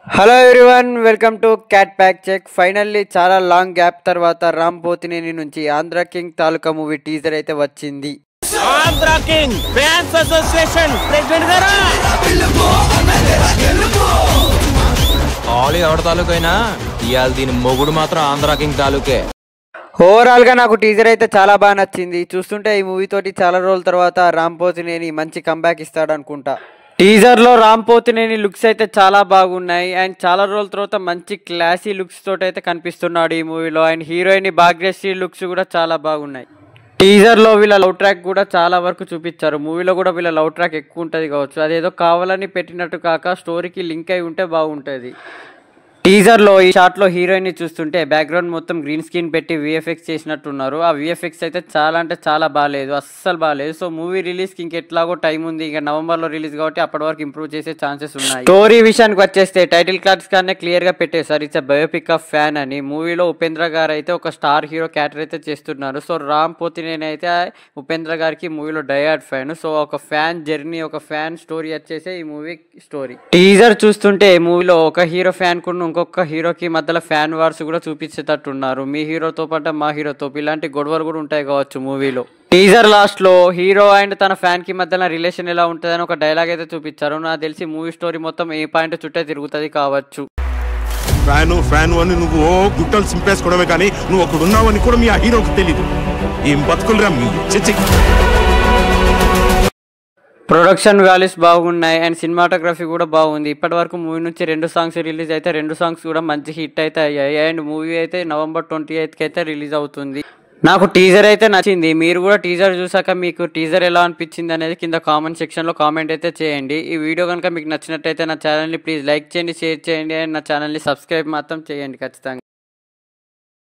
Hello everyone, welcome to cat pack check. Finally చాలా long gap తర్వాత రామ్ పోతినేని నుంచి Andhra king Taluka movie teaser అయితే వచ్చింది. Andhra king fans association president గారు ఆలి ఎవరి తాలూకైనా ఇవాళ దీని మొగుడు మాత్రం ఆంధ్ర కింగ్ తాలూకే. ఓవరాల్ గా నాకు టీజర్ అయితే చాలా బాగా నచ్చింది. చూస్తుంటే ఈ మూవీ తోటి చాలా రోజుల తర్వాత రామ్ పోతినేని మంచి కంబ్యాక్ ఇస్తాడు అనుకుంటా. టీజర్ లో రామ్ పోతినేని లుక్స్ అయితే చాలా బాగున్నాయి అండ్ చాలా రోజుల తర్వాత మంచి క్లాసీ లుక్స్ తోటి అయితే కనిపిస్తున్నాడు ఈ మూవీలో. అండ్ హీరోయిన్ భాగ్యశ్రీ లుక్స్ కూడా చాలా బాగున్నాయి. టీజర్ లో వీళ్ళ లవ్ ట్రాక్ కూడా చాలా వరకు చూపించారు. మూవీలో కూడా వీళ్ళ లవ్ ట్రాక్ ఎక్కువ ఉంటుంది కావచ్చు. అదేదో కావాలని పెట్టినట్టు కాక స్టోరీకి లింక్ అయి ఉంటే బాగుంటుంది. టీజర్ లో ఈ షాట్ లో హీరోయిన్ ని చూస్తుంటే బ్యాక్గ్రౌండ్ మొత్తం గ్రీన్ స్క్రీన్ పెట్టి విఎఫ్ఎక్స్ చేసినట్టున్నారు. ఆ విఎఫ్ఎక్స్ అయితే చాలా అంటే చాలా బాగాలేదు, అస్సలు బాగాలేదు. సో మూవీ రిలీజ్ కి ఇంకెట్లాగో టైం ఉంది, ఇంకా నవంబర్ లో రిలీజ్ కాబట్టి అప్పటి వరకు ఇంప్రూవ్ చేసే ఛాన్సెస్ ఉన్నాయి. స్టోరీ విషయానికి వచ్చేస్తే టైటిల్ కార్డ్స్ కానీ క్లియర్ గా పెట్టేశారు, ఇట్స్ బయోపిక్ ఆఫ్ ఫ్యాన్ అని. మూవీలో ఉపేంద్ర గారు అయితే ఒక స్టార్ హీరో క్యారెక్టర్ అయితే చేస్తున్నారు. సో రామ్ పోతినేని అయితే ఉపేంద్ర గారికి మూవీలో డయాడ్ ఫ్యాన్. సో ఒక ఫ్యాన్ జర్నీ, ఒక ఫ్యాన్ స్టోరీ వచ్చేసే ఈ మూవీ స్టోరీ. టీజర్ చూస్తుంటే మూవీలో ఒక హీరో ఫ్యాన్ కు ఇంకొక హీరోకి మధ్యలో ఫ్యాన్ వార్స్ కూడా చూపించేటట్టున్నారు. మీ హీరోతో పాటు మా హీరోతో ఇలాంటి గొడవలు కూడా ఉంటాయి కావచ్చు మూవీలో. టీజర్ లాస్ట్ లో హీరో అండ్ తన ఫ్యాన్ కి మధ్యలో రిలేషన్ ఎలా ఉంటుందని ఒక డైలాగ్ అయితే చూపించారు. నాకు తెలిసి మూవీ స్టోరీ మొత్తం ఏ పాయింట్ చుట్టే తిరుగుతుంది కావచ్చు. ఫ్యాన్ అని నువ్వు గుట్టలు సింపేసుకోవడమే కానీ నువ్వు ఒకడు ఉన్నావని కూడా మీ ఆ హీరోకి తెలీదు. ఏం బతుకులరా మీ చిచ్చి. ప్రొడక్షన్ వాల్యూస్ బాగున్నాయి అండ్ సినిమాటోగ్రఫీ కూడా బాగుంది. ఇప్పటి వరకు మూవీ నుంచి 2 సాంగ్స్ రిలీజ్ అయితే 2 సాంగ్స్ కూడా మంచి హిట్ అయితే అయ్యాయి. అండ్ మూవీ అయితే నవంబర్ 28కి అయితే రిలీజ్ అవుతుంది. నాకు టీజర్ అయితే నచ్చింది. మీరు కూడా టీజర్ చూసాక మీకు టీజర్ ఎలా అనిపించింది అనేది కింద కామెంట్ సెక్షన్లో కామెంట్ అయితే చేయండి. ఈ వీడియో కనుక మీకు నచ్చినట్టయితే నా ఛానల్ని ప్లీజ్ లైక్ చేయండి, షేర్ చేయండి అండ్ నా ఛానల్ని సబ్స్క్రైబ్ మాత్రం చేయండి ఖచ్చితంగా.